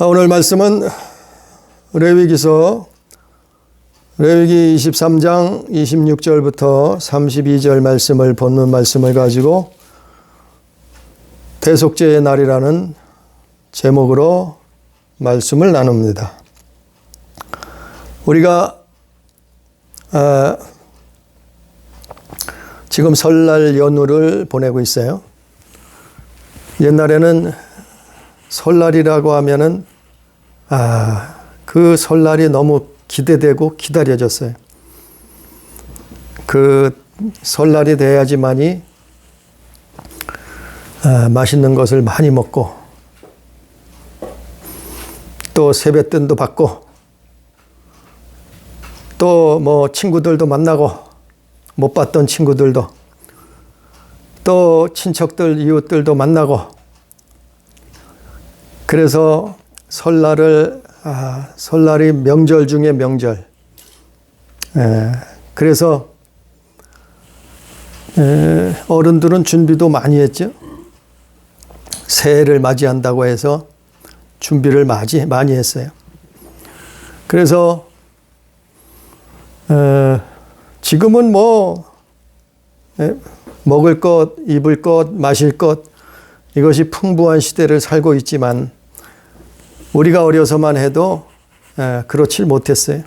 오늘 말씀은 레위기서 레위기 23장 26절부터 32절 말씀을 본문 말씀을 가지고 대속죄의 날이라는 제목으로 말씀을 나눕니다. 우리가 지금 설날 연휴를 보내고 있어요. 옛날에는 설날이라고 하면은 그 설날이 너무 기대되고 기다려졌어요. 그 설날이 돼야지만이 맛있는 것을 많이 먹고 또 세뱃돈도 받고 또 뭐 친구들도 만나고 못 봤던 친구들도 또 친척들 이웃들도 만나고 그래서 설날이 명절 중에 명절. 그래서 어른들은 준비도 많이 했죠. 새해를 맞이한다고 해서 준비를 많이 했어요. 그래서 지금은 먹을 것, 입을 것, 마실 것 이것이 풍부한 시대를 살고 있지만 우리가 어려서만 해도 그렇지 못했어요.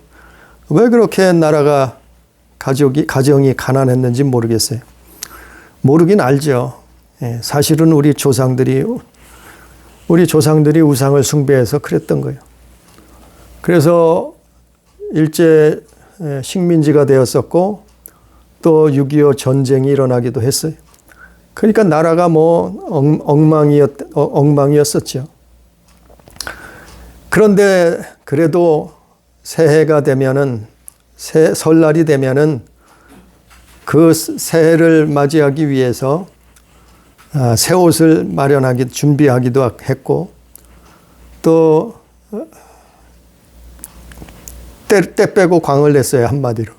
왜 그렇게 나라가 가정이 가난했는지 모르겠어요. 모르긴 알죠. 사실은 우리 조상들이 우상을 숭배해서 그랬던 거예요. 그래서 일제 식민지가 되었었고 또 6.25 전쟁이 일어나기도 했어요. 그러니까 나라가 엉망이었었죠. 그런데 그래도 새해가 되면은 설날이 되면은 그 새해를 맞이하기 위해서 새 옷을 준비하기도 했고 또 때 빼고 광을 냈어요. 한마디로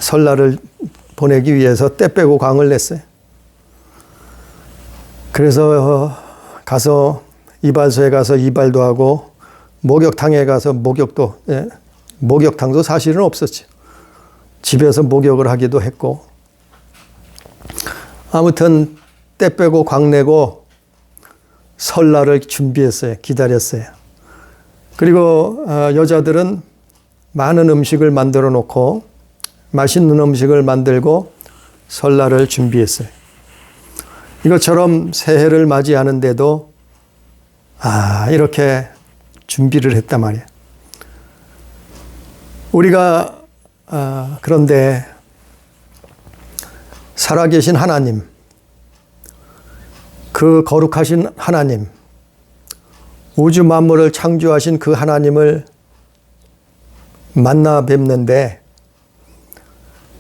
설날을 보내기 위해서 때 빼고 광을 냈어요. 그래서 이발소에 가서 이발도 하고 목욕탕에 가서 목욕탕도 사실은 없었죠. 집에서 목욕을 하기도 했고 아무튼 때 빼고 광 내고 설날을 준비했어요. 기다렸어요. 그리고 여자들은 많은 음식을 만들어 놓고 맛있는 음식을 만들고 설날을 준비했어요. 이것처럼 새해를 맞이하는데도 이렇게 준비를 했단 말이에요. 우리가 그런데 살아계신 하나님, 그 거룩하신 하나님, 우주 만물을 창조하신 그 하나님을 만나 뵙는데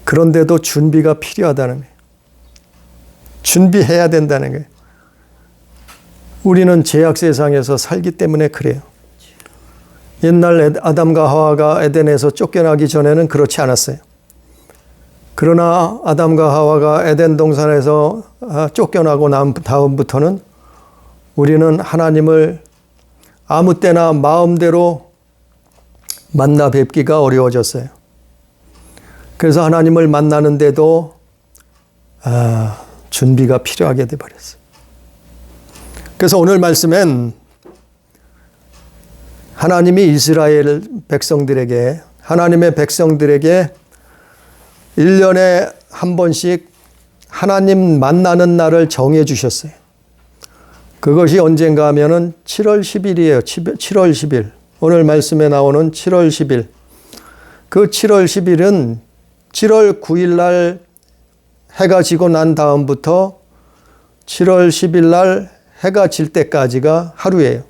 그런데도 준비가 필요하다는 거예요. 준비해야 된다는 거예요. 우리는 죄악 세상에서 살기 때문에 그래요. 옛날 아담과 하와가 에덴에서 쫓겨나기 전에는 그렇지 않았어요. 그러나 아담과 하와가 에덴 동산에서 쫓겨나고 난 다음부터는 우리는 하나님을 아무 때나 마음대로 만나 뵙기가 어려워졌어요. 그래서 하나님을 만나는데도 준비가 필요하게 돼버렸어요. 그래서 오늘 말씀엔 하나님이 이스라엘 백성들에게, 하나님의 백성들에게 1년에 한 번씩 하나님 만나는 날을 정해 주셨어요. 그것이 언젠가 하면은 7월 10일이에요. 7월 10일. 오늘 말씀에 나오는 7월 10일. 그 7월 10일은 7월 9일 날 해가 지고 난 다음부터 7월 10일 날 해가 질 때까지가 하루예요.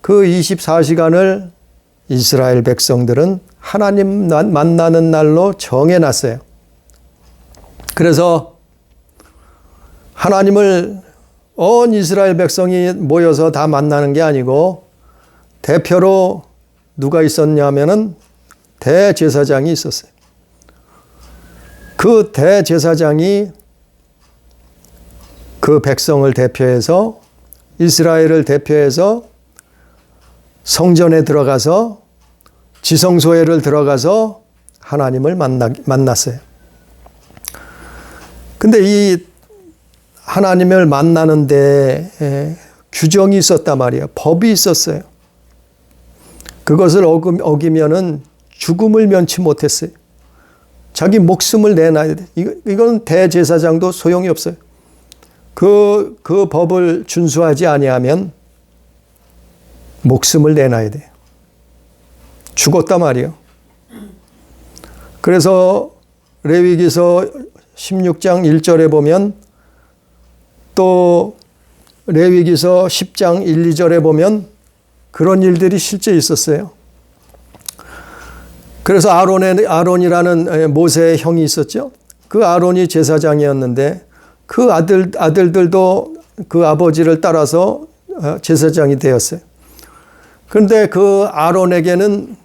그 24시간을 이스라엘 백성들은 하나님 만나는 날로 정해놨어요. 그래서 하나님을 온 이스라엘 백성이 모여서 다 만나는 게 아니고 대표로 누가 있었냐면은 대제사장이 있었어요. 그 대제사장이 그 백성을 대표해서 이스라엘을 대표해서 성전에 들어가서 지성소회를 들어가서 하나님을 만났어요. 근데 이 하나님을 만나는데 규정이 있었단 말이에요. 법이 있었어요. 그것을 어기면은 죽음을 면치 못했어요. 자기 목숨을 내놔야 돼. 이건 대제사장도 소용이 없어요. 그 법을 준수하지 아니하면 목숨을 내놔야 돼요. 죽었단 말이에요. 그래서 레위기서 16장 1절에 보면 또 레위기서 10장 1, 2절에 보면 그런 일들이 실제 있었어요. 그래서 아론이라는 모세의 형이 있었죠. 그 아론이 제사장이었는데 그 아들들도 그 아버지를 따라서 제사장이 되었어요. 그런데 그 아론에게는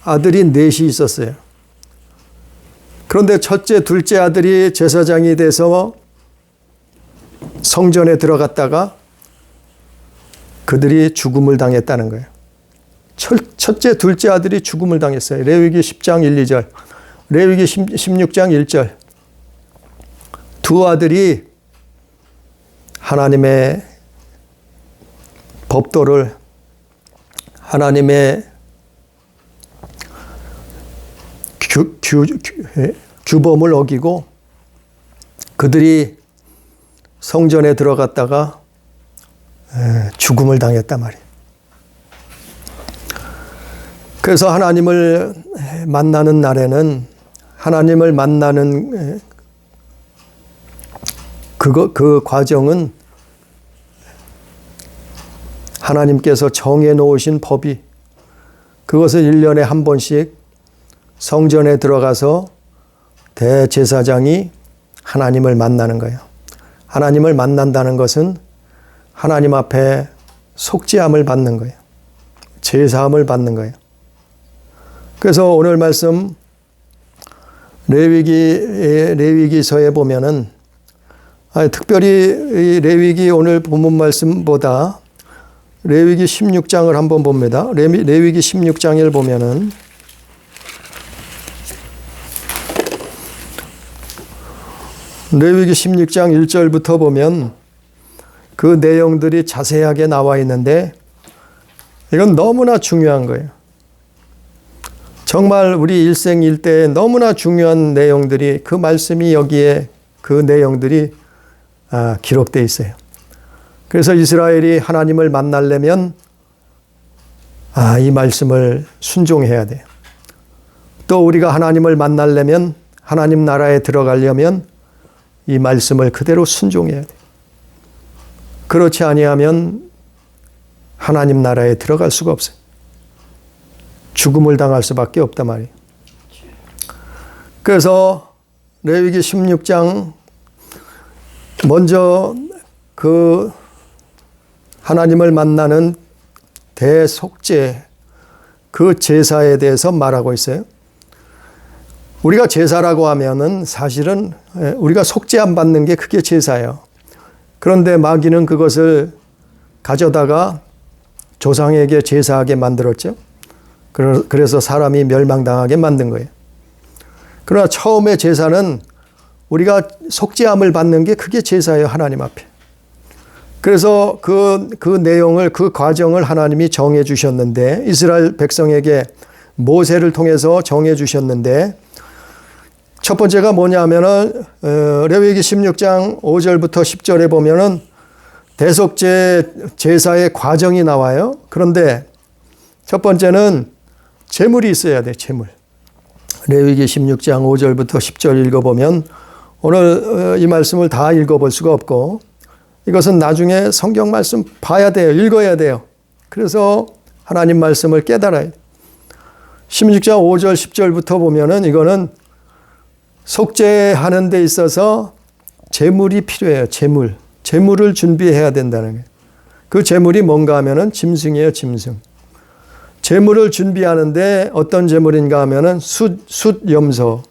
아들이 넷이 있었어요. 그런데 첫째, 둘째 아들이 제사장이 돼서 성전에 들어갔다가 그들이 죽음을 당했다는 거예요. 첫째, 둘째 아들이 죽음을 당했어요. 레위기 10장 1, 2절, 레위기 16장 1절. 두 아들이 하나님의 법도를, 하나님의 규범을 어기고 그들이 성전에 들어갔다가 죽음을 당했단 말이에요. 그래서 하나님을 만나는 날에는 하나님을 만나는 그 과정은 하나님께서 정해 놓으신 법이, 그것을 1년에 한 번씩 성전에 들어가서 대제사장이 하나님을 만나는 거예요. 하나님을 만난다는 것은 하나님 앞에 속죄함을 받는 거예요. 제사함을 받는 거예요. 그래서 오늘 말씀 레위기서에 보면은 특별히 레위기 오늘 본문 말씀보다 레위기 16장을 한번 봅니다. 레위기 16장을 보면은 레위기 16장 1절부터 보면 그 내용들이 자세하게 나와 있는데 이건 너무나 중요한 거예요. 정말 우리 일생일대에 너무나 중요한 내용들이, 그 말씀이 여기에 그 내용들이 기록되어 있어요. 그래서 이스라엘이 하나님을 만나려면 이 말씀을 순종해야 돼요. 또 우리가 하나님을 만나려면, 하나님 나라에 들어가려면 이 말씀을 그대로 순종해야 돼요. 그렇지 아니하면 하나님 나라에 들어갈 수가 없어요. 죽음을 당할 수밖에 없단 말이에요. 그래서 레위기 16장 먼저 그 하나님을 만나는 대속죄, 그 제사에 대해서 말하고 있어요. 우리가 제사라고 하면은 사실은 우리가 속죄함 받는 게 그게 제사예요. 그런데 마귀는 그것을 가져다가 조상에게 제사하게 만들었죠. 그래서 사람이 멸망당하게 만든 거예요. 그러나 처음에 제사는 우리가 속죄함을 받는 게 그게 제사예요, 하나님 앞에. 그래서 그 내용을, 그 과정을 하나님이 정해 주셨는데, 이스라엘 백성에게 모세를 통해서 정해 주셨는데, 첫 번째가 뭐냐면은 레위기 16장 5절부터 10절에 보면은 대속죄 제사의 과정이 나와요. 그런데 첫 번째는 제물이 있어야 돼, 제물. 레위기 16장 5절부터 10절 읽어보면 오늘 이 말씀을 다 읽어볼 수가 없고, 이것은 나중에 성경 말씀 봐야 돼요. 읽어야 돼요. 그래서 하나님 말씀을 깨달아야 돼요. 16장 5절 10절부터 보면은 이거는 속죄하는 데 있어서 제물이 필요해요. 제물을 준비해야 된다는 거예요. 그 제물이 뭔가 하면은 짐승이에요, 짐승. 제물을 준비하는데 어떤 제물인가 하면은 숫염소,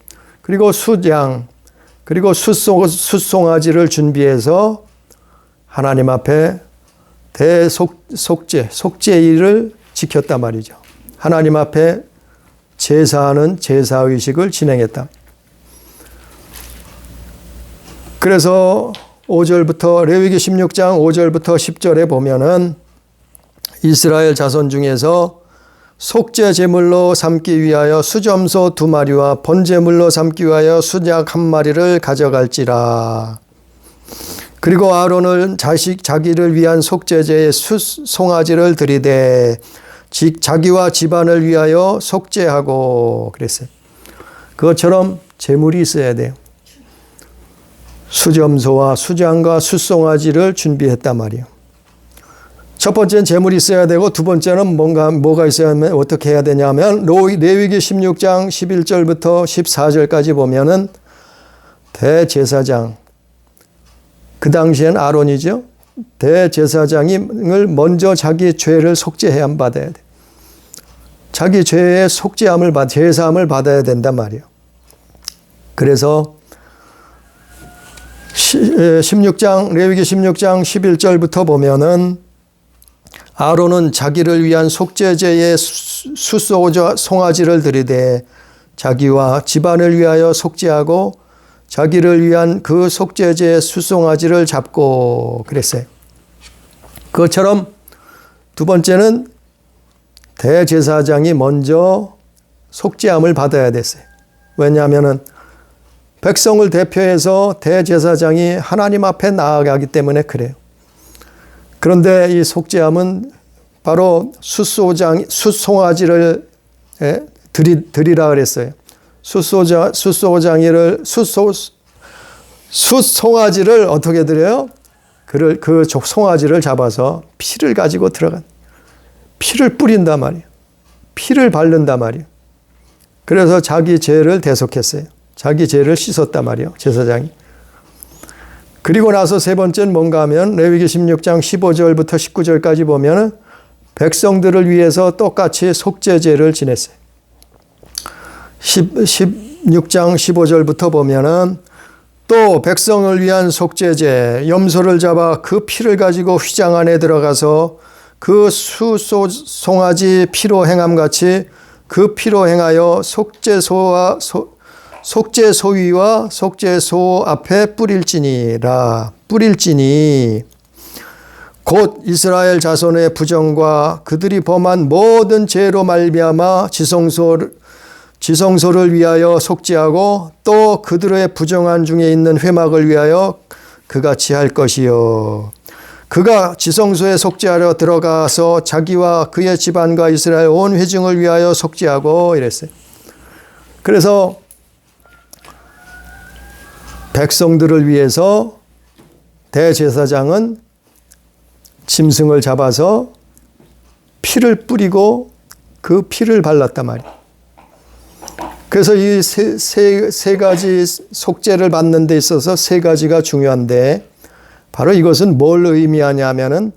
그리고 숫양, 그리고 숫송아지를 준비해서 하나님 앞에 속죄일을 지켰단 말이죠. 하나님 앞에 제사하는 제사의식을 진행했다. 그래서 5절부터 레위기 16장 5절부터 10절에 보면은 이스라엘 자손 중에서 속죄 제물로 삼기 위하여 수점소 2마리와 번제물로 삼기 위하여 수작 1마리를 가져갈지라. 그리고 아론은 자기를 위한 속죄제의 송아지를 드리되 자기와 집안을 위하여 속죄하고 그랬어요. 그것처럼 제물이 있어야 돼요. 수점소와 수장과 숫송아지를 준비했단 말이에요. 첫 번째는 제물이 있어야 되고 두 번째는 뭐가 있어야 하면 어떻게 해야 되냐면 레위기 16장 11절부터 14절까지 보면은 대제사장, 그 당시엔 아론이죠. 대제사장을 먼저 자기 죄를 속죄해야 받아야 돼. 자기 죄의 제사함을 받아야 된단 말이에요. 그래서 16장, 레위기 16장 11절부터 보면은 아론은 자기를 위한 속죄제의 송아지를 드리되 자기와 집안을 위하여 속죄하고 자기를 위한 그 속죄제의 수송아지를 잡고 그랬어요. 그것처럼 두 번째는 대제사장이 먼저 속죄함을 받아야 됐어요. 왜냐하면은 백성을 대표해서 대제사장이 하나님 앞에 나아가기 때문에 그래요. 그런데 이 속죄함은 바로 숫송아지를 드리라 그랬어요. 숫송아지를 어떻게 드려요? 그 송아지를 잡아서 피를 가지고 피를 뿌린단 말이에요. 피를 바른단 말이에요. 그래서 자기 죄를 대속했어요. 자기 죄를 씻었단 말이에요. 제사장이. 그리고 나서 세 번째는 뭔가 하면 레위기 16장 15절부터 19절까지 보면 백성들을 위해서 똑같이 속죄제를 지냈어요. 16장 15절부터 보면은 또 백성을 위한 속죄제 염소를 잡아 그 피를 가지고 휘장 안에 들어가서 그 송아지 피로 행함같이 그 피로 행하여 속죄소위와 속죄소 앞에 뿌릴지니 곧 이스라엘 자손의 부정과 그들이 범한 모든 죄로 말미암아 지성소를 위하여 속죄하고 또 그들의 부정한 중에 있는 회막을 위하여 그같이 할 것이요. 그가 지성소에 속죄하려 들어가서 자기와 그의 집안과 이스라엘 온 회중을 위하여 속죄하고 이랬어요. 그래서 백성들을 위해서 대제사장은 짐승을 잡아서 피를 뿌리고 그 피를 발랐단 말이에요. 그래서 이 세 가지 속죄를 받는 데 있어서 세 가지가 중요한데 바로 이것은 뭘 의미하냐면은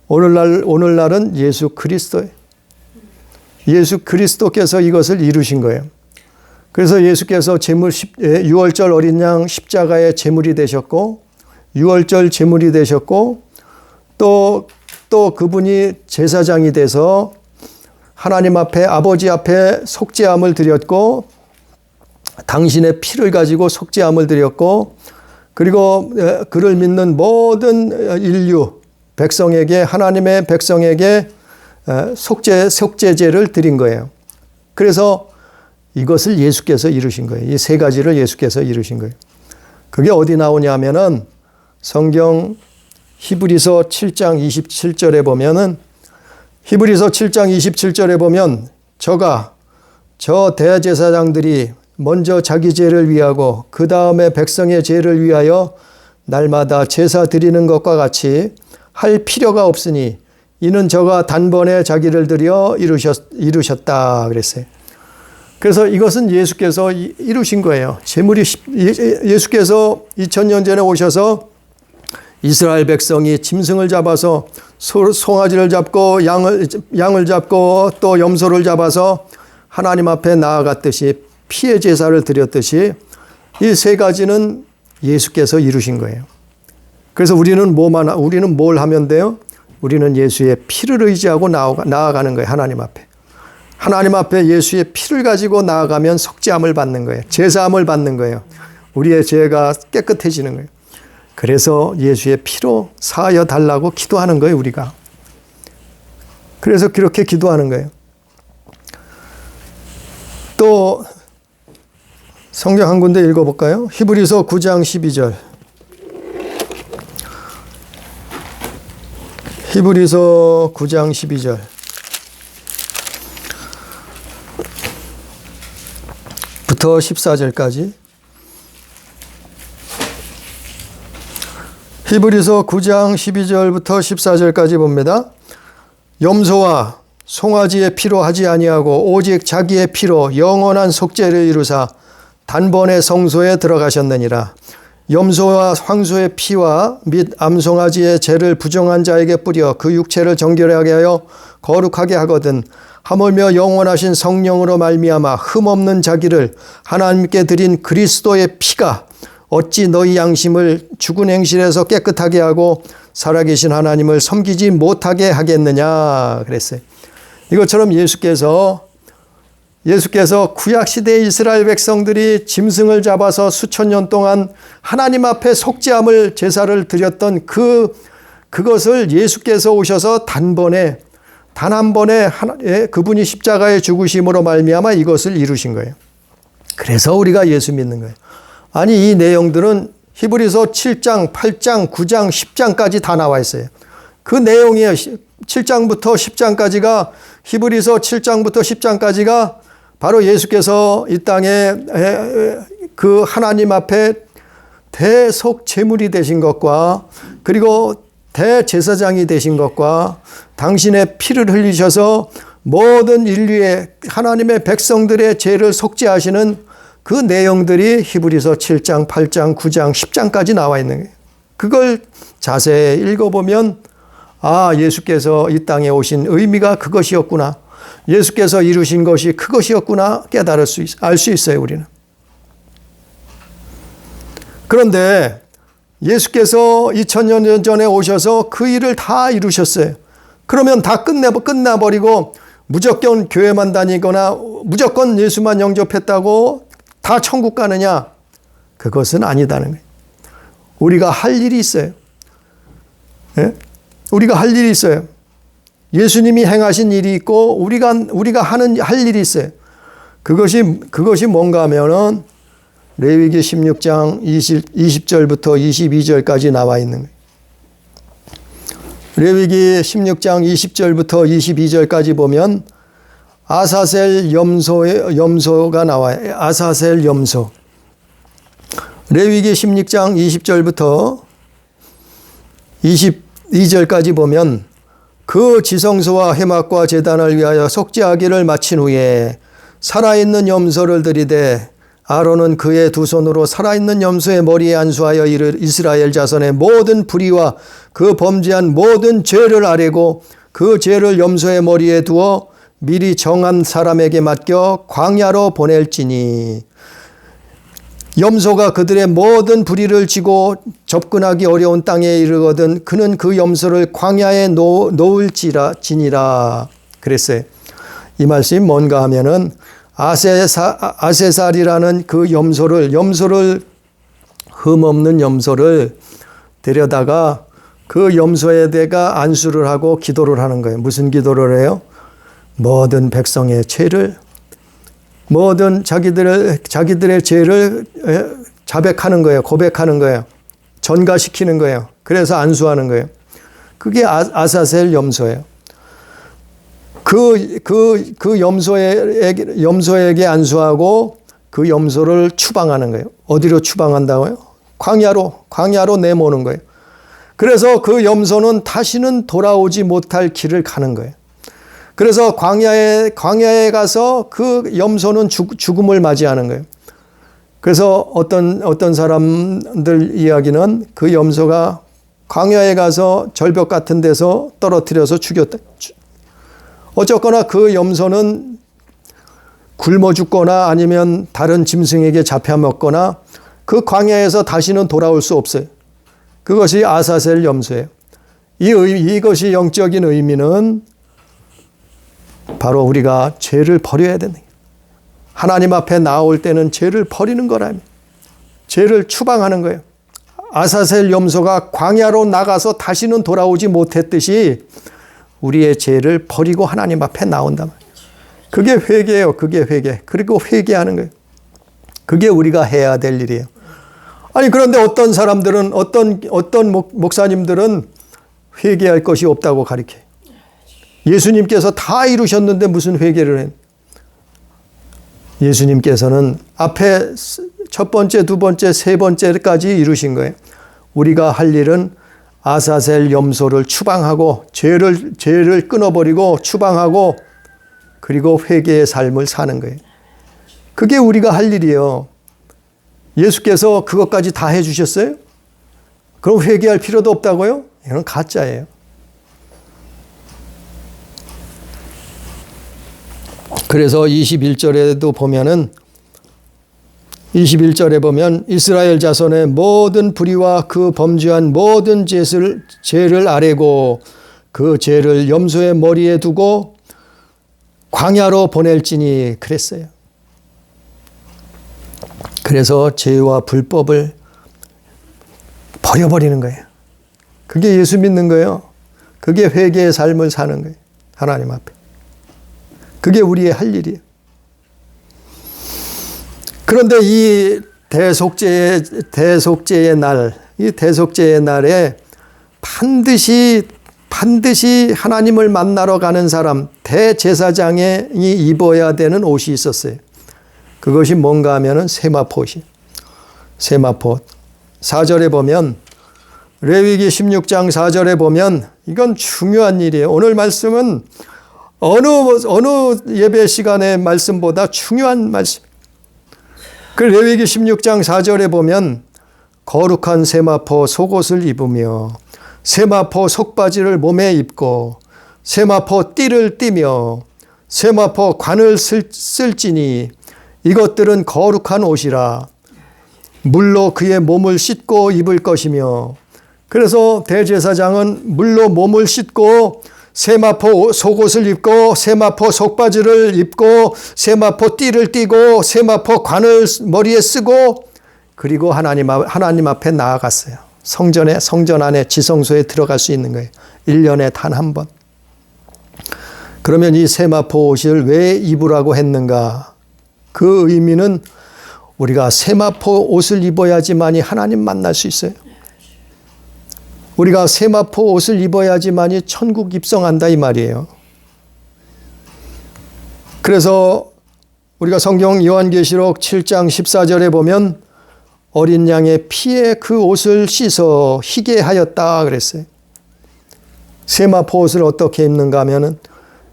오늘날은 예수 그리스도예요. 예수 그리스도께서 이것을 이루신 거예요. 그래서 예수께서 유월절 어린 양 십자가의 제물이 되셨고 유월절 제물이 되셨고 또 그분이 제사장이 돼서 하나님 앞에 아버지 앞에 속죄함을 드렸고 당신의 피를 가지고 속죄함을 드렸고 그리고 그를 믿는 모든 인류 백성에게 하나님의 백성에게 속죄제를 드린 거예요. 그래서 이것을 예수께서 이루신 거예요. 이 세 가지를 예수께서 이루신 거예요. 그게 어디 나오냐면은 성경 히브리서 7장 27절에 보면은 히브리서 7장 27절에 보면 저 대제사장들이 먼저 자기 죄를 위하고 그 다음에 백성의 죄를 위하여 날마다 제사 드리는 것과 같이 할 필요가 없으니 이는 저가 단번에 자기를 드려 이루셨다 그랬어요. 그래서 이것은 예수께서 이루신 거예요. 예수께서 2000년 전에 오셔서 이스라엘 백성이 짐승을 잡아서 송아지를 잡고 양을 잡고 또 염소를 잡아서 하나님 앞에 나아갔듯이 피의 제사를 드렸듯이 이 세 가지는 예수께서 이루신 거예요. 그래서 우리는 뭘 하면 돼요? 우리는 예수의 피를 의지하고 나아가는 거예요. 하나님 앞에. 하나님 앞에 예수의 피를 가지고 나아가면 속죄함을 받는 거예요. 제사함을 받는 거예요. 우리의 죄가 깨끗해지는 거예요. 그래서 예수의 피로 사하여 달라고 기도하는 거예요, 우리가. 그래서 그렇게 기도하는 거예요. 또 성경 한 군데 읽어볼까요? 히브리서 9장 12절. 히브리서 9장 12절. 부터 14절까지. 히브리서 9장 12절부터 14절까지 봅니다. 염소와 송아지의 피로 하지 아니하고 오직 자기의 피로 영원한 속죄를 이루사 단번에 성소에 들어가셨느니라. 염소와 황소의 피와 및 암송아지의 죄를 부정한 자에게 뿌려 그 육체를 정결하게 하여 거룩하게 하거든 하물며 영원하신 성령으로 말미암아 흠없는 자기를 하나님께 드린 그리스도의 피가 어찌 너희 양심을 죽은 행실에서 깨끗하게 하고 살아계신 하나님을 섬기지 못하게 하겠느냐 그랬어요. 이것처럼 예수께서 구약시대 이스라엘 백성들이 짐승을 잡아서 수천 년 동안 하나님 앞에 속죄함을 제사를 드렸던 그것을 예수께서 오셔서 단 한 번에 그분이 십자가의 죽으심으로 말미암아 이것을 이루신 거예요. 그래서 우리가 예수 믿는 거예요. 아니 이 내용들은 히브리서 7장, 8장, 9장, 10장까지 다 나와 있어요. 그 내용이에요. 7장부터 10장까지가 히브리서 7장부터 10장까지가 바로 예수께서 이 땅에 그 하나님 앞에 대속제물이 되신 것과 그리고 대제사장이 되신 것과 당신의 피를 흘리셔서 모든 인류의 하나님의 백성들의 죄를 속죄하시는 그 내용들이 히브리서 7장, 8장, 9장, 10장까지 나와 있는 거예요. 그걸 자세히 읽어보면 예수께서 이 땅에 오신 의미가 그것이었구나. 예수께서 이루신 것이 그것이었구나 알 수 있어요, 우리는. 그런데 예수께서 2000년 전에 오셔서 그 일을 다 이루셨어요. 그러면 다 끝나버리고 무조건 교회만 다니거나 무조건 예수만 영접했다고 다 천국 가느냐? 그것은 아니다는 거예요. 우리가 할 일이 있어요. 예? 우리가 할 일이 있어요. 예수님이 행하신 일이 있고 우리가 할 일이 있어요. 그것이 뭔가 하면은 레위기 16장 20절부터 22절까지 나와 있는 거예요. 레위기 16장 20절부터 22절까지 보면 아사셀 염소가 나와요. 아사셀 염소. 레위기 16장 20절부터 22절까지 보면 그 지성소와 회막과 제단을 위하여 속죄하기를 마친 후에 살아있는 염소를 들이되 아론은 그의 두 손으로 살아있는 염소의 머리에 안수하여 이스라엘 자손의 모든 불의와 그 범죄한 모든 죄를 아뢰고 그 죄를 염소의 머리에 두어 미리 정한 사람에게 맡겨 광야로 보낼지니 염소가 그들의 모든 불의를 지고 접근하기 어려운 땅에 이르거든 그는 그 염소를 광야에 놓을지니라 그랬어요. 이 말씀이 뭔가 하면은 아세살이라는 그 염소를 흠없는 염소를 데려다가 그 염소에다가 안수를 하고 기도를 하는 거예요. 무슨 기도를 해요? 모든 백성의 죄를 모든 자기들의 죄를 자백하는 거예요. 고백하는 거예요. 전가시키는 거예요. 그래서 안수하는 거예요. 그게 아사셀 염소예요. 그 염소에게 안수하고 그 염소를 추방하는 거예요. 어디로 추방한다고요? 광야로 내모는 거예요. 그래서 그 염소는 다시는 돌아오지 못할 길을 가는 거예요. 그래서 광야에 가서 그 염소는 죽음을 맞이하는 거예요. 그래서 어떤 사람들 이야기는 그 염소가 광야에 가서 절벽 같은 데서 떨어뜨려서 죽였다. 어쨌거나 그 염소는 굶어 죽거나 아니면 다른 짐승에게 잡혀먹거나 그 광야에서 다시는 돌아올 수 없어요. 그것이 아사셀 염소예요. 이것이 영적인 의미는 바로 우리가 죄를 버려야 되는 거예요. 하나님 앞에 나올 때는 죄를 버리는 거라며. 죄를 추방하는 거예요. 아사셀 염소가 광야로 나가서 다시는 돌아오지 못했듯이 우리의 죄를 버리고 하나님 앞에 나온다. 그게 회개예요. 그게 회개. 그리고 회개하는 거예요. 그게 우리가 해야 될 일이에요. 아니 그런데 어떤 사람들은 어떤 목사님들은 회개할 것이 없다고 가르쳐요. 예수님께서 다 이루셨는데 무슨 회개를 해? 예수님께서는 앞에 첫 번째, 두 번째, 세 번째까지 이루신 거예요. 우리가 할 일은 아사셀 염소를 추방하고 죄를 끊어버리고 추방하고 그리고 회개의 삶을 사는 거예요. 그게 우리가 할 일이에요. 예수께서 그것까지 다 해주셨어요? 그럼 회개할 필요도 없다고요? 이건 가짜예요. 그래서 21절에도 보면은 21절에 보면 이스라엘 자손의 모든 불의와 그 범죄한 모든 죄를 아뢰고 그 죄를 염소의 머리에 두고 광야로 보낼지니 그랬어요. 그래서 죄와 불법을 버려버리는 거예요. 그게 예수 믿는 거예요. 그게 회개의 삶을 사는 거예요. 하나님 앞에. 그게 우리의 할 일이에요. 그런데 이 대속죄의 날, 이 대속죄의 날에 반드시 하나님을 만나러 가는 사람, 대제사장이 입어야 되는 옷이 있었어요. 그것이 뭔가 하면은 세마포옷이에요. 세마포옷. 4절에 보면, 레위기 16장 4절에 보면 이건 중요한 일이에요. 오늘 말씀은 어느 예배 시간의 말씀보다 중요한 말씀. 그 레위기 16장 4절에 보면 거룩한 세마포 속옷을 입으며 세마포 속바지를 몸에 입고 세마포 띠를 띠며 세마포 관을 쓸지니 이것들은 거룩한 옷이라 물로 그의 몸을 씻고 입을 것이며. 그래서 대제사장은 물로 몸을 씻고 세마포 속옷을 입고 세마포 속바지를 입고 세마포 띠를 띠고 세마포 관을 머리에 쓰고 그리고 하나님 앞에 나아갔어요. 성전 안에 지성소에 들어갈 수 있는 거예요. 1년에 단 한 번. 그러면 이 세마포 옷을 왜 입으라고 했는가? 그 의미는 우리가 세마포 옷을 입어야지만이 하나님 만날 수 있어요. 우리가 세마포 옷을 입어야지만이 천국 입성한다 이 말이에요. 그래서 우리가 성경 요한계시록 7장 14절에 보면 어린 양의 피에 그 옷을 씻어 희게 하였다 그랬어요. 세마포 옷을 어떻게 입는가 하면은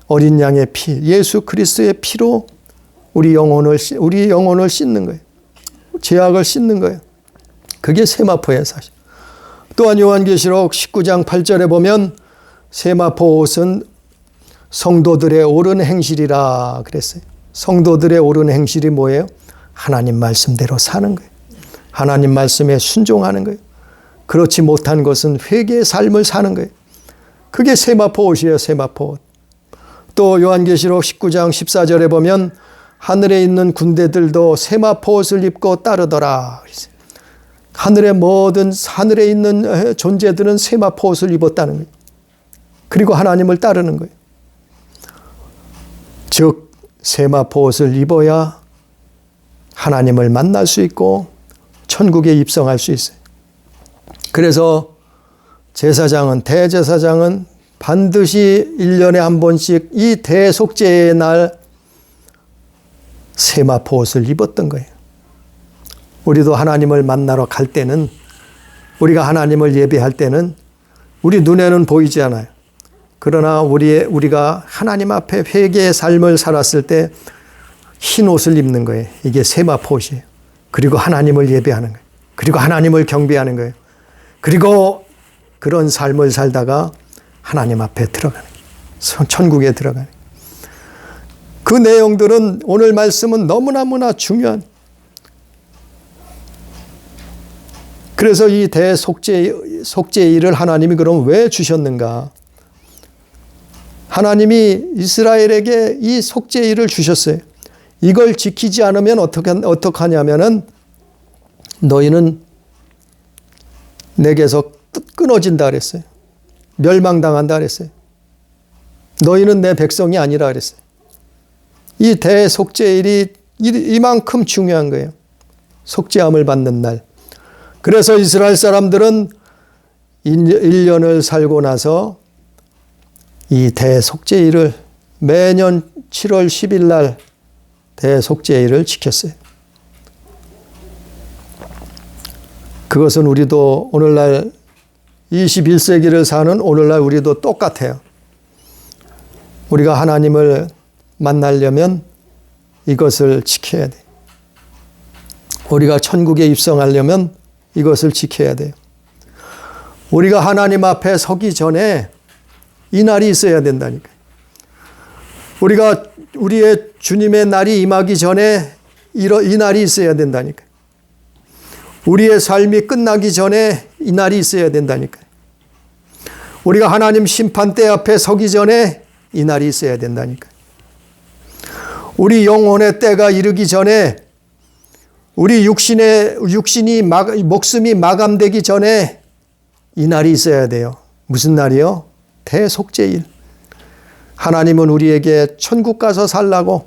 어린 양의 피, 예수 그리스도의 피로 우리 영혼을 씻는 거예요. 죄악을 씻는 거예요. 그게 세마포예요, 사실. 또한 요한계시록 19장 8절에 보면 세마포 옷은 성도들의 옳은 행실이라 그랬어요. 성도들의 옳은 행실이 뭐예요? 하나님 말씀대로 사는 거예요. 하나님 말씀에 순종하는 거예요. 그렇지 못한 것은 회개의 삶을 사는 거예요. 그게 세마포 옷이에요, 세마포 옷. 또 요한계시록 19장 14절에 보면 하늘에 있는 군대들도 세마포 옷을 입고 따르더라 그랬어요. 하늘에 있는 존재들은 세마포 옷을 입었다는 거예요. 그리고 하나님을 따르는 거예요. 즉 세마포 옷을 입어야 하나님을 만날 수 있고 천국에 입성할 수 있어요. 그래서 대제사장은 반드시 1년에 한 번씩 이 대속죄의 날 세마포 옷을 입었던 거예요. 우리도 하나님을 만나러 갈 때는, 우리가 하나님을 예배할 때는 우리 눈에는 보이지 않아요. 그러나 우리가 하나님 앞에 회개의 삶을 살았을 때 흰 옷을 입는 거예요. 이게 세마포 옷이에요. 그리고 하나님을 예배하는 거예요. 그리고 하나님을 경배하는 거예요. 그리고 그런 삶을 살다가 하나님 앞에 들어가는 거예요. 천국에 들어가는 거예요. 그 내용들은 오늘 말씀은 너무나 중요한. 그래서 이 속죄일을 하나님이 그럼 왜 주셨는가? 하나님이 이스라엘에게 이 속죄일을 주셨어요. 이걸 지키지 않으면 어떡하냐면은 너희는 내게서 끊어진다 그랬어요. 멸망당한다 그랬어요. 너희는 내 백성이 아니라 그랬어요. 이 대속죄일이 이만큼 중요한 거예요. 속죄함을 받는 날. 그래서 이스라엘 사람들은 1년을 살고 나서 이 대속죄일을 매년 7월 10일 날 대속죄일을 지켰어요. 그것은 우리도 오늘날 21세기를 사는 오늘날 우리도 똑같아요. 우리가 하나님을 만나려면 이것을 지켜야 돼요. 우리가 천국에 입성하려면 이것을 지켜야 돼요. 우리가 하나님 앞에 서기 전에 이 날이 있어야 된다니까요. 우리가 우리의 주님의 날이 임하기 전에 이 날이 있어야 된다니까요. 우리의 삶이 끝나기 전에 이 날이 있어야 된다니까요. 우리가 하나님 심판대 앞에 서기 전에 이 날이 있어야 된다니까요. 우리 영혼의 때가 이르기 전에 우리 목숨이 마감되기 전에 이 날이 있어야 돼요. 무슨 날이요? 대속죄일. 하나님은 우리에게 천국 가서 살라고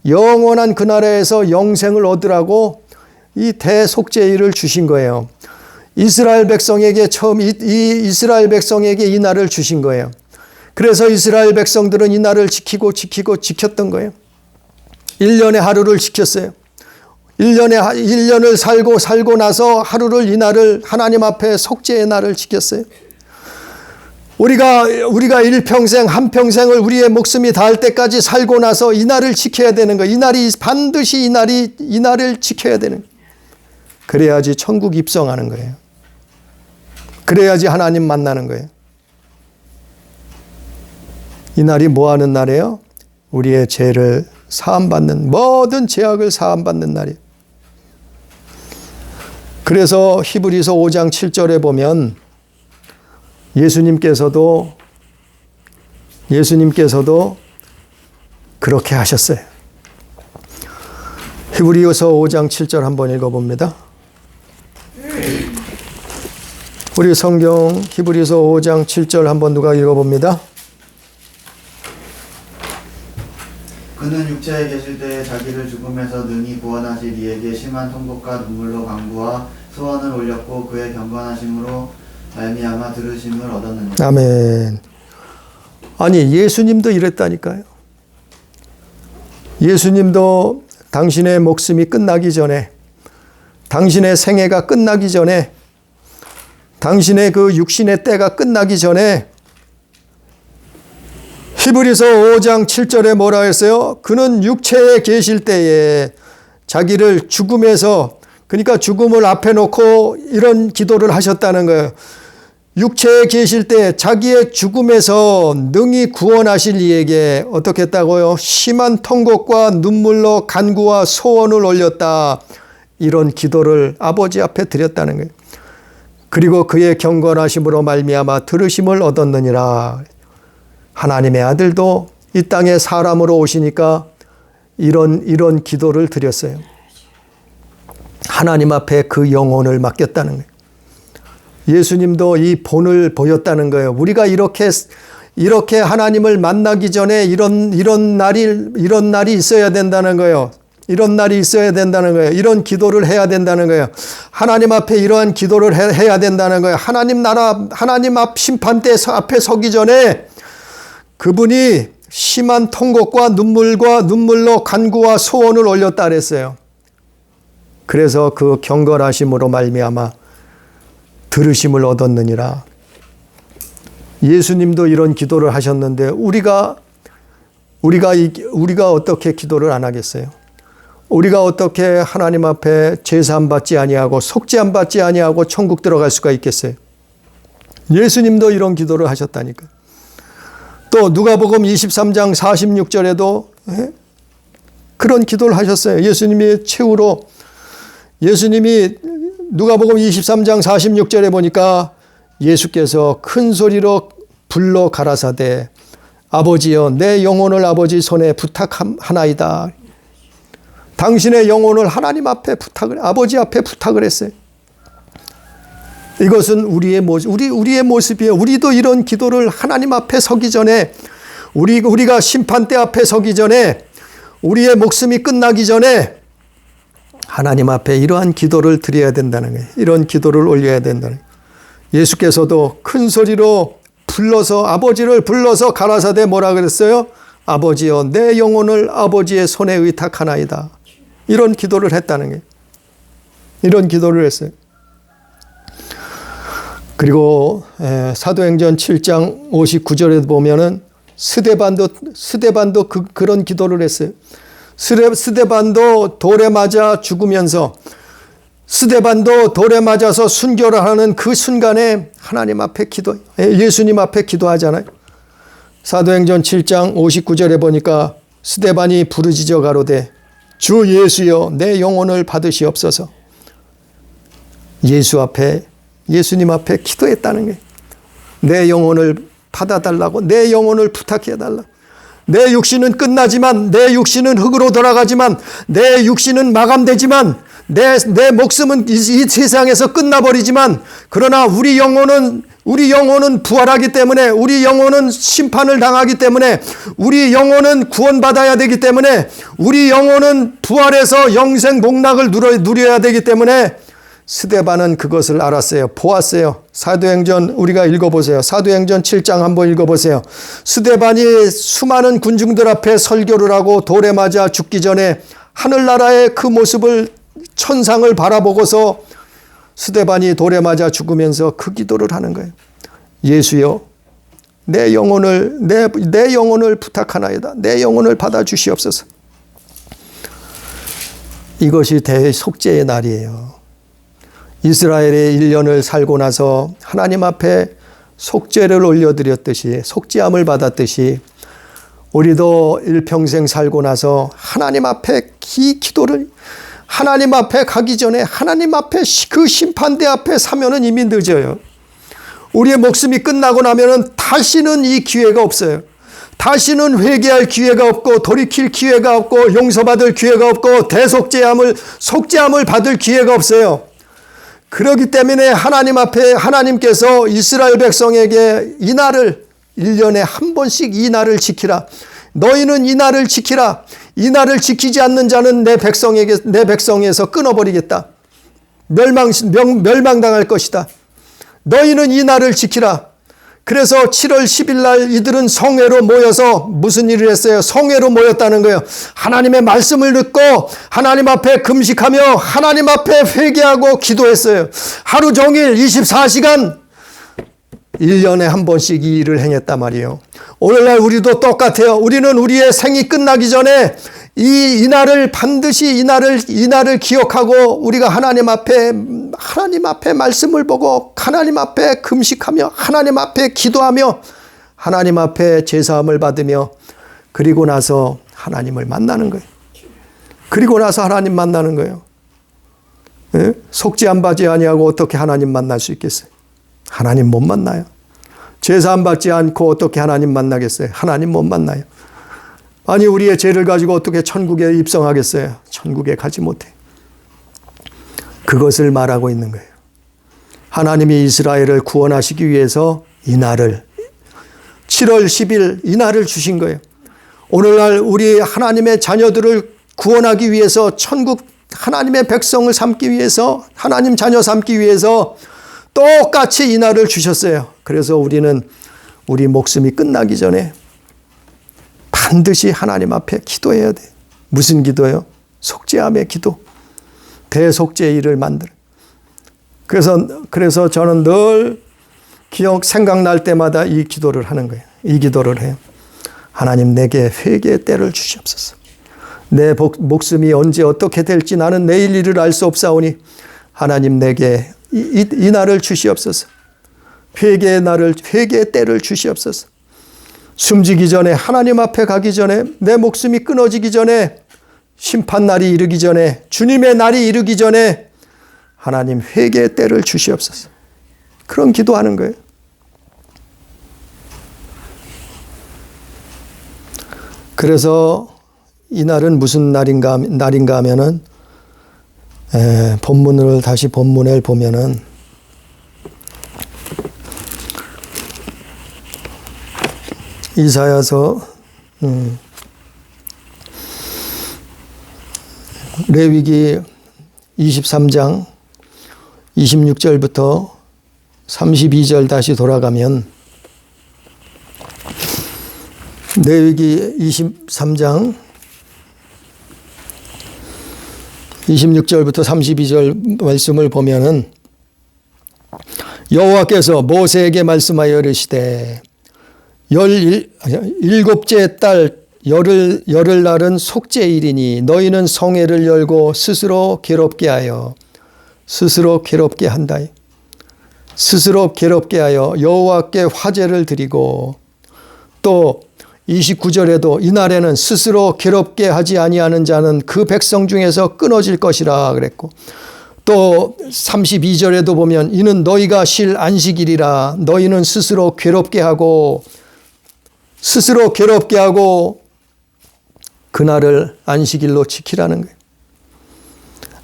영원한 그 나라에서 영생을 얻으라고 이 대속죄일을 주신 거예요. 이스라엘 백성에게 이스라엘 백성에게 이 날을 주신 거예요. 그래서 이스라엘 백성들은 이 날을 지켰던 거예요. 1년에 하루를 지켰어요. 1년을 살고 나서 하루를 이 날을 하나님 앞에 속죄의 날을 지켰어요. 우리가 일평생 한평생을 우리의 목숨이 닿을 때까지 살고 나서 이 날을 지켜야 되는 거예요. 이 날이 반드시 이 날을 지켜야 되는 거예요. 그래야지 천국 입성하는 거예요. 그래야지 하나님 만나는 거예요. 이 날이 뭐 하는 날이에요? 우리의 죄를 사함받는, 모든 죄악을 사함받는 날이에요. 그래서 히브리서 5장 7절에 보면 예수님께서도 그렇게 하셨어요. 히브리서 5장 7절 한번 읽어봅니다. 우리 성경 히브리서 5장 7절 한번 누가 읽어봅니다. 그는 육체에 계실 때에 자기를 죽음에서 능히 구원하실 이에게 심한 통곡과 눈물로 간구와 소원을 올렸고 그의 경건하심으로 말미암아 들으심을 얻었느니라. 아멘. 아니 예수님도 이랬다니까요. 예수님도 당신의 목숨이 끝나기 전에, 당신의 생애가 끝나기 전에, 당신의 그 육신의 때가 끝나기 전에 히브리서 5장 7절에 뭐라 했어요? 그는 육체에 계실 때에 자기를 죽음에서, 그러니까 죽음을 앞에 놓고 이런 기도를 하셨다는 거예요. 육체에 계실 때 자기의 죽음에서 능히 구원하실 이에게 어떻게 했다고요? 심한 통곡과 눈물로 간구와 소원을 올렸다. 이런 기도를 아버지 앞에 드렸다는 거예요. 그리고 그의 경건하심으로 말미암아 들으심을 얻었느니라. 하나님의 아들도 이 땅에 사람으로 오시니까 이런 기도를 드렸어요. 하나님 앞에 그 영혼을 맡겼다는 거예요. 예수님도 이 본을 보였다는 거예요. 우리가 이렇게 하나님을 만나기 전에 이런 날이 있어야 된다는 거예요. 이런 날이 있어야 된다는 거예요. 이런 기도를 해야 된다는 거예요. 하나님 앞에 이러한 기도를 해야 된다는 거예요. 하나님 앞 심판대 앞에 서기 전에 그분이 심한 통곡과 눈물로 간구와 소원을 올렸다 그랬어요. 그래서 그 경건하심으로 말미암아 들으심을 얻었느니라. 예수님도 이런 기도를 하셨는데 우리가 어떻게 기도를 안 하겠어요? 우리가 어떻게 하나님 앞에 제사함 받지 아니하고 속죄함 받지 아니하고 천국 들어갈 수가 있겠어요? 예수님도 이런 기도를 하셨다니까. 또 누가복음 23장 46절에도 그런 기도를 하셨어요. 예수님이 누가복음 23장 46절에 보니까 예수께서 큰 소리로 불러 가라사대 아버지여 내 영혼을 아버지 손에 부탁하나이다. 당신의 영혼을 하나님 앞에 아버지 앞에 부탁을 했어요. 이것은 우리의 모습이에요. 우리도 이런 기도를 하나님 앞에 서기 전에 우리가 심판대 앞에 서기 전에 우리의 목숨이 끝나기 전에 하나님 앞에 이러한 기도를 드려야 된다는 거예요. 이런 기도를 올려야 된다는 거예요. 예수께서도 큰 소리로 아버지를 불러서 가라사대 뭐라 그랬어요? 아버지여 내 영혼을 아버지의 손에 의탁하나이다. 이런 기도를 했다는 거예요. 이런 기도를 했어요. 그리고 사도행전 7장 59절에 보면은 스데반도 그런 기도를 했어요. 스데반도 돌에 맞아 죽으면서 스데반도 돌에 맞아서 순교를 하는 그 순간에 하나님 앞에 예수님 앞에 기도하잖아요. 사도행전 7장 59절에 보니까 스데반이 부르짖어 가로되 주 예수여 내 영혼을 받으시옵소서. 예수님 앞에 기도했다는 거예요. 내 영혼을 받아달라고, 내 영혼을 부탁해달라고. 내 육신은 끝나지만, 내 육신은 흙으로 돌아가지만, 내 육신은 마감되지만, 내 목숨은 이 세상에서 끝나버리지만, 그러나 우리 영혼은 부활하기 때문에, 우리 영혼은 심판을 당하기 때문에, 우리 영혼은 구원받아야 되기 때문에, 우리 영혼은 부활해서 영생 복락을 누려야 되기 때문에 스데반은 그것을 알았어요. 보았어요. 사도행전 우리가 읽어보세요. 사도행전 7장 한번 읽어보세요. 스데반이 수많은 군중들 앞에 설교를 하고 돌에 맞아 죽기 전에 하늘나라의 그 모습을 천상을 바라보고서 스데반이 돌에 맞아 죽으면서 그 기도를 하는 거예요. 예수여 내 영혼을 부탁하나이다. 내 영혼을 받아주시옵소서. 이것이 대속죄의 날이에요. 이스라엘의 1년을 살고 나서 하나님 앞에 속죄를 올려드렸듯이 속죄함을 받았듯이 우리도 일평생 살고 나서 하나님 앞에 기도를 하나님 앞에 가기 전에 하나님 앞에 그 심판대 앞에 사면은 이미 늦어요. 우리의 목숨이 끝나고 나면은 다시는 이 기회가 없어요. 다시는 회개할 기회가 없고 돌이킬 기회가 없고 용서받을 기회가 없고 속죄함을 받을 기회가 없어요. 그렇기 때문에 하나님 앞에 하나님께서 이스라엘 백성에게 이 날을 1년에 한 번씩 이 날을 지키라. 너희는 이 날을 지키라. 이 날을 지키지 않는 자는 내 백성에서 끊어버리겠다. 멸망당할 것이다. 너희는 이 날을 지키라. 그래서 7월 10일 날 이들은 성회로 모여서 무슨 일을 했어요? 성회로 모였다는 거예요. 하나님의 말씀을 듣고 하나님 앞에 금식하며 하나님 앞에 회개하고 기도했어요. 하루 종일 24시간 1년에 한 번씩 이 일을 행했단 말이에요. 오늘날 우리도 똑같아요. 우리는 우리의 생이 끝나기 전에 이 날을 반드시 이 날을 기억하고 우리가 하나님 앞에 말씀을 보고 하나님 앞에 금식하며 하나님 앞에 기도하며 하나님 앞에 제사함을 받으며 그리고 나서 하나님을 만나는 거예요. 그리고 나서 하나님 만나는 거예요. 예? 속죄 안 받지 아니하고 어떻게 하나님 만날 수 있겠어요? 하나님 못 만나요. 제사 안 받지 않고 어떻게 하나님 만나겠어요? 하나님 못 만나요. 아니 우리의 죄를 가지고 어떻게 천국에 입성하겠어요? 천국에 가지 못해. 그것을 말하고 있는 거예요. 하나님이 이스라엘을 구원하시기 위해서 이 날을 7월 10일 이 날을 주신 거예요. 오늘날 우리 하나님의 자녀들을 구원하기 위해서 천국 하나님의 백성을 삼기 위해서 하나님 자녀 삼기 위해서 똑같이 이 날을 주셨어요. 그래서 우리는 우리 목숨이 끝나기 전에 반드시 하나님 앞에 기도해야 돼. 무슨 기도요? 속죄함의 기도. 대속죄의 일을 만들어. 그래서 저는 늘 생각날 때마다 이 기도를 하는 거예요. 이 기도를 해요. 하나님 내게 회개의 때를 주시옵소서. 내 목숨이 언제 어떻게 될지 나는 내일 일을 알 수 없사오니 하나님 내게 이 날을 주시옵소서. 회개의 때를 주시옵소서. 숨지기 전에 하나님 앞에 가기 전에 내 목숨이 끊어지기 전에 심판 날이 이르기 전에 주님의 날이 이르기 전에 하나님 회개의 때를 주시옵소서. 그런 기도하는 거예요. 그래서 이날은 무슨 날인가 하면은 다시 본문을 보면은 이사야서 레위기 23장 26절부터 32절 다시 돌아가면 레위기 23장 26절부터 32절 말씀을 보면은 여호와께서 모세에게 말씀하여 이르시되 일곱째 달 열흘날은 속죄일이니 너희는 성회를 열고 스스로 괴롭게 한다. 스스로 괴롭게 하여 여호와께 화제를 드리고 또 29절에도 이날에는 스스로 괴롭게 하지 아니하는 자는 그 백성 중에서 끊어질 것이라 그랬고 또 32절에도 보면 이는 너희가 쉴 안식일이라 너희는 스스로 괴롭게 하고 그날을 안식일로 지키라는 거예요.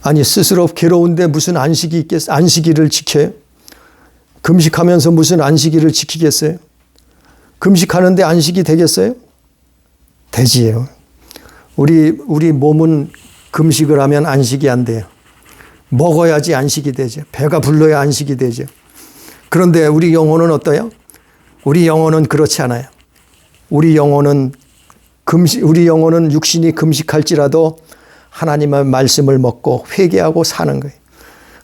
아니 스스로 괴로운데 무슨 안식이 있겠어요? 안식일을 지켜요? 금식하면서 무슨 안식일을 지키겠어요? 금식하는데 안식이 되겠어요? 되지요. 우리 몸은 금식을 하면 안식이 안 돼요. 먹어야지 안식이 되죠. 배가 불러야 안식이 되죠. 그런데 우리 영혼은 어때요? 우리 영혼은 그렇지 않아요. 우리 영혼은 육신이 금식할지라도 하나님의 말씀을 먹고 회개하고 사는 거예요.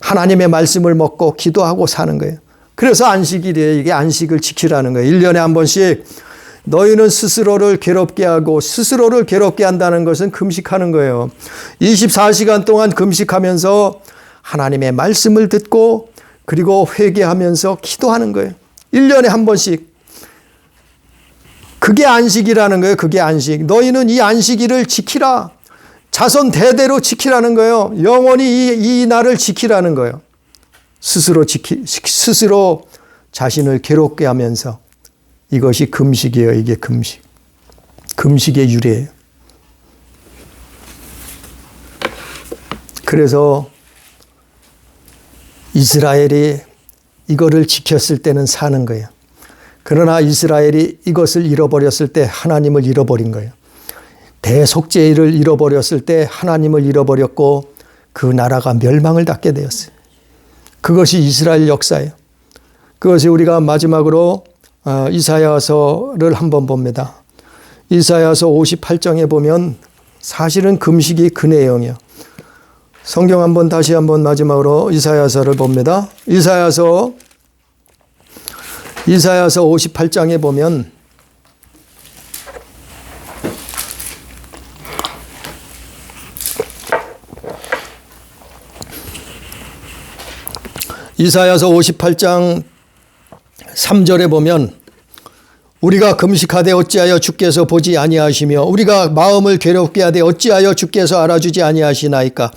하나님의 말씀을 먹고 기도하고 사는 거예요. 그래서 안식일이에요. 이게 안식을 지키라는 거예요. 1년에 한 번씩 너희는 스스로를 괴롭게 하고 스스로를 괴롭게 한다는 것은 금식하는 거예요. 24시간 동안 금식하면서 하나님의 말씀을 듣고 그리고 회개하면서 기도하는 거예요. 1년에 한 번씩. 그게 안식이라는 거예요. 그게 안식. 너희는 이 안식일을 지키라. 자손 대대로 지키라는 거예요. 영원히 이 날을 지키라는 거예요. 스스로 자신을 괴롭게 하면서 이것이 금식이에요. 이게 금식. 금식의 유래예요. 그래서 이스라엘이 이거를 지켰을 때는 사는 거예요. 그러나 이스라엘이 이것을 잃어버렸을 때 하나님을 잃어버린 거예요. 대속죄일을 잃어버렸을 때 하나님을 잃어버렸고 그 나라가 멸망을 닦게 되었어요. 그것이 이스라엘 역사예요. 그것이 우리가 마지막으로 이사야서를 한번 봅니다. 이사야서 58장에 보면 사실은 금식이 그 내용이에요. 성경 다시 한번 마지막으로 이사야서를 봅니다. 이사야서 58장에 보면 이사야서 58장 3절에 보면 우리가 금식하되 어찌하여 주께서 보지 아니하시며 우리가 마음을 괴롭게 하되 어찌하여 주께서 알아주지 아니하시나이까.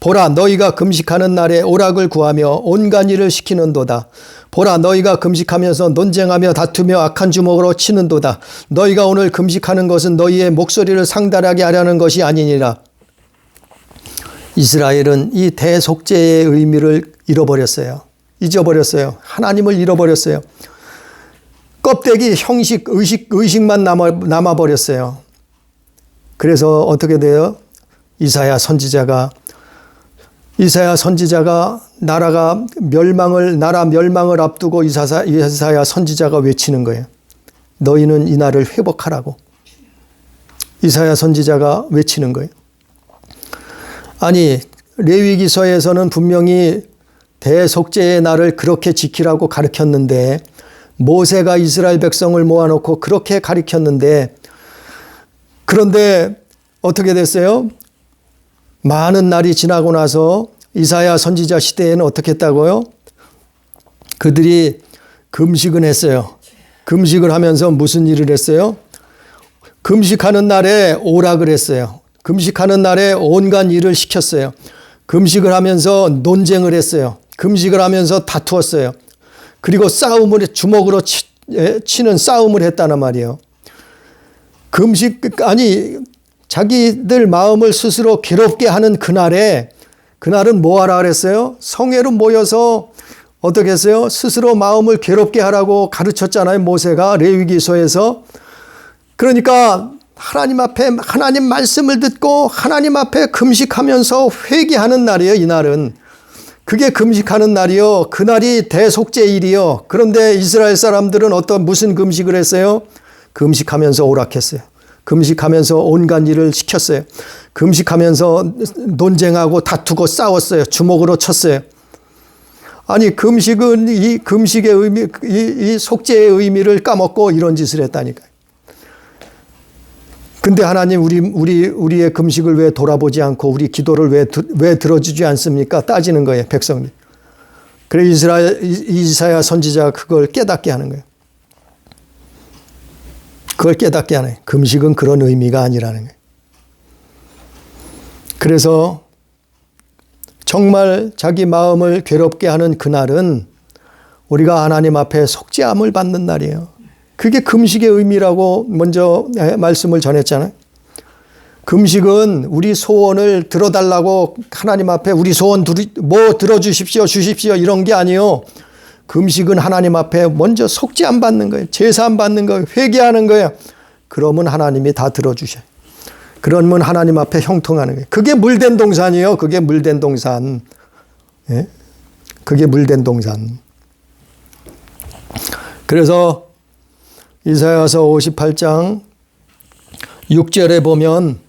보라 너희가 금식하는 날에 오락을 구하며 온갖 일을 시키는도다. 보라 너희가 금식하면서 논쟁하며 다투며 악한 주먹으로 치는도다. 너희가 오늘 금식하는 것은 너희의 목소리를 상달하게 하려는 것이 아니니라. 이스라엘은 이 대속죄의 의미를 잃어버렸어요. 잊어버렸어요. 하나님을 잃어버렸어요. 껍데기, 형식, 의식만 남아버렸어요. 그래서 어떻게 돼요? 이사야 선지자가 나라 멸망을 앞두고 이사야 선지자가 외치는 거예요. 너희는 이 날을 회복하라고. 이사야 선지자가 외치는 거예요. 아니 레위기서에서는 분명히 대속죄의 날을 그렇게 지키라고 가르쳤는데 모세가 이스라엘 백성을 모아놓고 그렇게 가르쳤는데 그런데 어떻게 됐어요? 많은 날이 지나고 나서 이사야 선지자 시대에는 어떻게 했다고요? 그들이 금식을 했어요. 금식을 하면서 무슨 일을 했어요? 금식하는 날에 오락을 했어요. 금식하는 날에 온갖 일을 시켰어요. 금식을 하면서 논쟁을 했어요. 금식을 하면서 다투었어요. 그리고 주먹으로 치는 싸움을 했다는 말이에요. 자기들 마음을 스스로 괴롭게 하는 그날은 뭐 하라 그랬어요? 성회로 모여서 어떻게 했어요? 스스로 마음을 괴롭게 하라고 가르쳤잖아요. 모세가 레위기서에서. 그러니까 하나님 앞에 하나님 말씀을 듣고 하나님 앞에 금식하면서 회개하는 날이에요. 이날은. 그게 금식하는 날이요. 그날이 대속죄일이요. 그런데 이스라엘 사람들은 무슨 금식을 했어요? 금식하면서 오락했어요. 금식하면서 온갖 일을 시켰어요. 금식하면서 논쟁하고 다투고 싸웠어요. 주먹으로 쳤어요. 아니, 금식은 이 금식의 의미, 이 속죄의 의미를 까먹고 이런 짓을 했다니까요. 근데 하나님 우리의 금식을 왜 돌아보지 않고 우리 기도를 왜 들어주지 않습니까? 따지는 거예요, 백성들. 그래 이사야 선지자가 그걸 깨닫게 하는 거예요. 그걸 깨닫게 하는 거예요. 금식은 그런 의미가 아니라는 거예요. 그래서 정말 자기 마음을 괴롭게 하는 그날은 우리가 하나님 앞에 속죄함을 받는 날이에요. 그게 금식의 의미라고 먼저 말씀을 전했잖아요. 금식은 우리 소원을 들어달라고 하나님 앞에 우리 소원 들어주십시오, 주십시오 이런 게 아니에요. 금식은 하나님 앞에 먼저 속죄함 받는 거예요. 제사함 받는 거예요. 회개하는 거예요. 그러면 하나님이 다 들어주셔요. 그러면 하나님 앞에 형통하는 거예요. 그게 물된 동산이에요. 그게 물된 동산. 예? 그게 물된 동산. 그래서 이사야서 58장 6절에 보면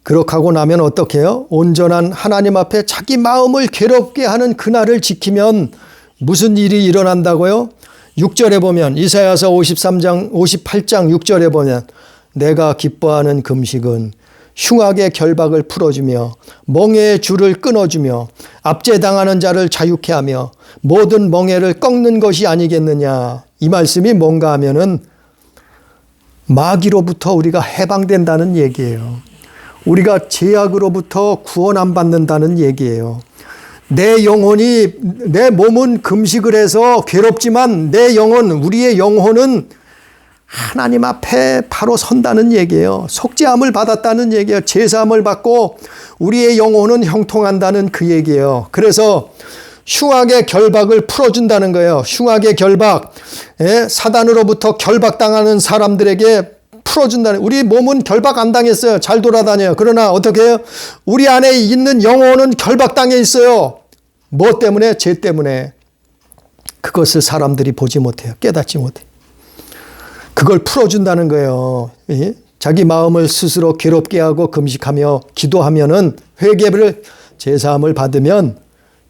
그렇게 하고 나면 어떻게 해요? 온전한 하나님 앞에 자기 마음을 괴롭게 하는 그날을 지키면 무슨 일이 일어난다고요? 6절에 보면 이사야서 58장 6절에 보면 내가 기뻐하는 금식은 흉악의 결박을 풀어주며 멍에의 줄을 끊어주며 압제당하는 자를 자유케 하며 모든 멍에를 꺾는 것이 아니겠느냐. 이 말씀이 뭔가 하면은 마귀로부터 우리가 해방된다는 얘기예요. 우리가 죄악으로부터 구원 안 받는다는 얘기예요. 내 몸은 금식을 해서 괴롭지만 우리의 영혼은 하나님 앞에 바로 선다는 얘기예요. 속죄함을 받았다는 얘기예요. 제사함을 받고 우리의 영혼은 형통한다는 그 얘기예요. 그래서 흉악의 결박을 풀어준다는 거예요. 흉악의 결박, 사단으로부터 결박당하는 사람들에게 풀어준다는. 우리 몸은 결박 안 당했어요. 잘 돌아다녀요. 그러나 어떻게 해요? 우리 안에 있는 영혼은 결박당해 있어요. 뭐 때문에? 죄 때문에. 그것을 사람들이 보지 못해요. 깨닫지 못해요. 그걸 풀어준다는 거예요. 자기 마음을 스스로 괴롭게 하고 금식하며 기도하면은 회개를 제사함을 받으면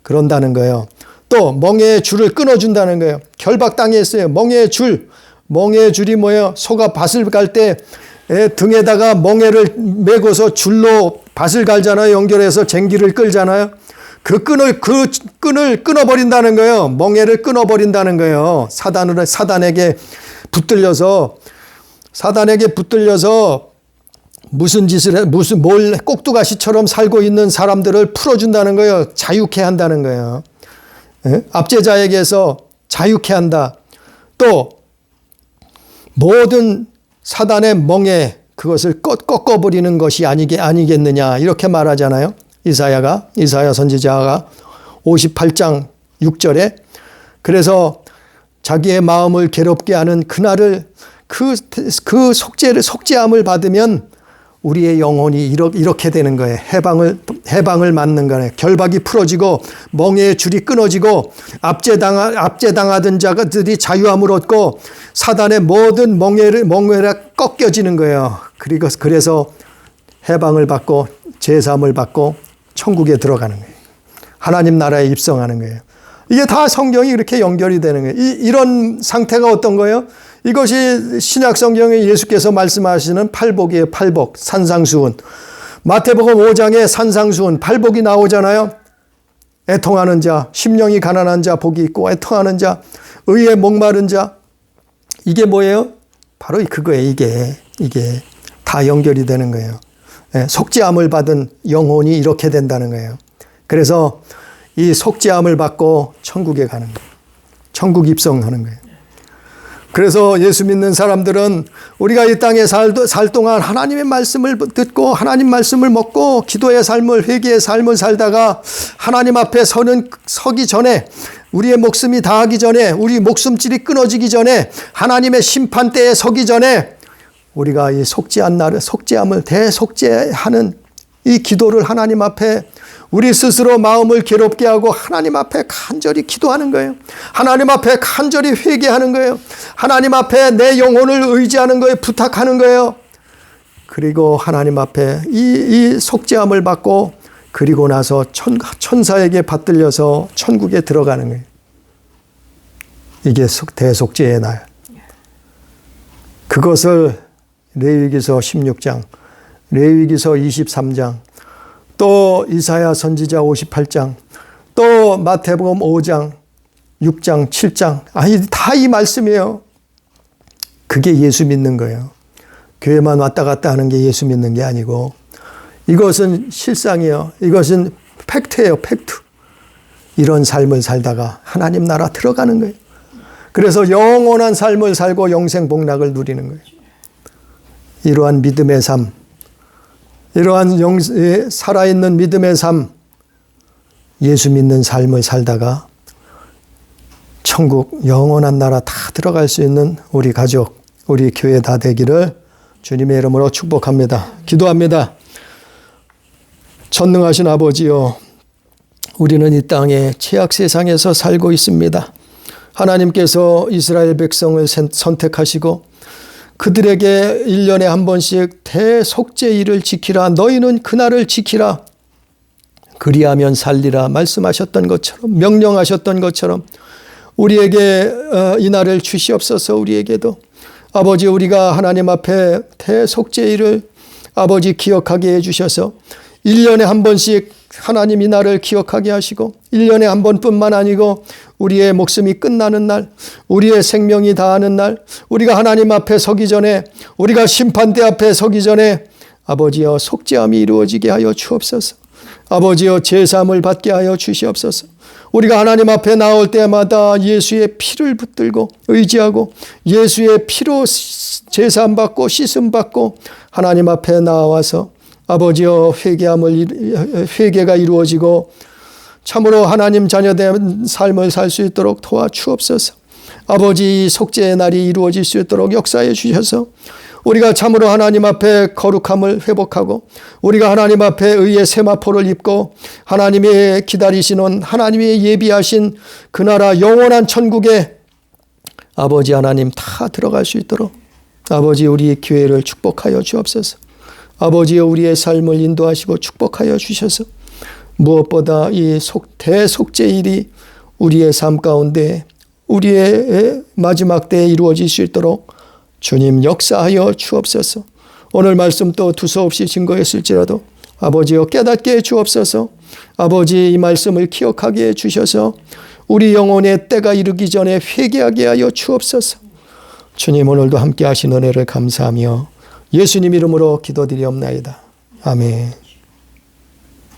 그런다는 거예요. 또 멍에의 줄을 끊어준다는 거예요. 결박당해 있어요. 멍에의 줄이 뭐예요? 소가 밭을 갈 때 등에다가 멍에를 메고서 줄로 밭을 갈잖아요. 연결해서 쟁기를 끌잖아요. 그 끈을 끊어버린다는 거예요. 멍에를 끊어버린다는 거예요. 사단에게 붙들려서 무슨 짓을 해, 뭘 꼭두가시처럼 살고 있는 사람들을 풀어준다는 거예요. 자유케 한다는 거예요. 압제자에게서 자유케 한다. 또 모든 사단의 멍에 그것을 꺾어버리는 것이 아니겠느냐 이렇게 말하잖아요. 이사야 선지자가 58장 6절에. 그래서 자기의 마음을 괴롭게 하는 그날을 그 속죄함을 받으면 우리의 영혼이 이렇게 되는 거예요. 해방을 맞는 거예요. 결박이 풀어지고 멍에의 줄이 끊어지고 압제당하던 자들이 자유함을 얻고 사단의 모든 멍에가 꺾여지는 거예요. 그래서 해방을 받고 제사함을 받고 천국에 들어가는 거예요. 하나님 나라에 입성하는 거예요. 이게 다 성경이 이렇게 연결이 되는 거예요. 이런 상태가 어떤 거예요? 이것이 신약 성경에 예수께서 말씀하시는 팔복이에요. 팔복, 산상수훈. 마태복음 5장에 산상수훈, 팔복이 나오잖아요. 애통하는 자, 심령이 가난한 자 복이 있고 애통하는 자, 의에 목마른 자. 이게 뭐예요? 바로 그거예요. 이게 다 연결이 되는 거예요. 속죄함을 받은 영혼이 이렇게 된다는 거예요. 그래서 이 속죄함을 받고 천국에 가는 거예요. 천국 입성하는 거예요. 그래서 예수 믿는 사람들은 우리가 이 땅에 살 동안 하나님의 말씀을 듣고 하나님 말씀을 먹고 기도의 삶을, 회개의 삶을 살다가 하나님 앞에 서기 전에, 우리의 목숨이 다하기 전에, 우리 목숨줄이 끊어지기 전에, 하나님의 심판대에 서기 전에 우리가 이 속죄함을 대속죄하는 이 기도를 하나님 앞에 우리 스스로 마음을 괴롭게 하고 하나님 앞에 간절히 기도하는 거예요. 하나님 앞에 간절히 회개하는 거예요. 하나님 앞에 내 영혼을 의지하는 거예요. 부탁하는 거예요. 그리고 하나님 앞에 이 속죄함을 받고 그리고 나서 천사에게 받들려서 천국에 들어가는 거예요. 이게 대속죄의 날. 그것을 레위기서 16장, 레위기서 23장, 또 이사야 선지자 58장, 또 마태복음 5장, 6장, 7장, 다 이 말씀이에요. 그게 예수 믿는 거예요. 교회만 왔다 갔다 하는 게 예수 믿는 게 아니고 이것은 실상이에요. 이것은 팩트예요. 팩트. 이런 삶을 살다가 하나님 나라 들어가는 거예요. 그래서 영원한 삶을 살고 영생 복락을 누리는 거예요. 이러한 믿음의 삶, 이러한 살아있는 믿음의 삶, 예수 믿는 삶을 살다가 천국 영원한 나라 다 들어갈 수 있는 우리 가족, 우리 교회 다 되기를 주님의 이름으로 축복합니다. 기도합니다. 전능하신 아버지요, 우리는 이 땅에 죄악 세상에서 살고 있습니다. 하나님께서 이스라엘 백성을 선택하시고 그들에게 1년에 한 번씩 대속죄일을 지키라, 너희는 그날을 지키라, 그리하면 살리라 말씀하셨던 것처럼, 명령하셨던 것처럼 우리에게 이 날을 주시옵소서. 우리에게도 아버지, 우리가 하나님 앞에 대속죄일을 아버지 기억하게 해주셔서 1년에 한 번씩 하나님 이 날을 기억하게 하시고 1년에 한 번뿐만 아니고 우리의 목숨이 끝나는 날, 우리의 생명이 다하는 날, 우리가 하나님 앞에 서기 전에, 우리가 심판대 앞에 서기 전에 아버지여 속죄함이 이루어지게 하여 주옵소서. 아버지여 제사함을 받게 하여 주시옵소서. 우리가 하나님 앞에 나올 때마다 예수의 피를 붙들고 의지하고 예수의 피로 제사함 받고 씻음 받고 하나님 앞에 나와서 아버지여 회개가 이루어지고 참으로 하나님 자녀된 삶을 살 수 있도록 도와주옵소서. 아버지, 속죄의 날이 이루어질 수 있도록 역사해 주셔서 우리가 참으로 하나님 앞에 거룩함을 회복하고 우리가 하나님 앞에 의의 세마포를 입고 하나님의 기다리시는, 하나님이 예비하신 그 나라 영원한 천국에 아버지 하나님 다 들어갈 수 있도록 아버지 우리 교회를 축복하여 주옵소서. 아버지여 우리의 삶을 인도하시고 축복하여 주셔서 무엇보다 이 대속죄일이 우리의 삶 가운데 우리의 마지막 때에 이루어질 수 있도록 주님 역사하여 주옵소서. 오늘 말씀 또 두서없이 증거했을지라도 아버지여 깨닫게 해 주옵소서. 아버지 이 말씀을 기억하게 해 주셔서 우리 영혼의 때가 이르기 전에 회개하게 하여 주옵소서. 주님 오늘도 함께 하신 은혜를 감사하며 예수님 이름으로 기도드리옵나이다. 아멘.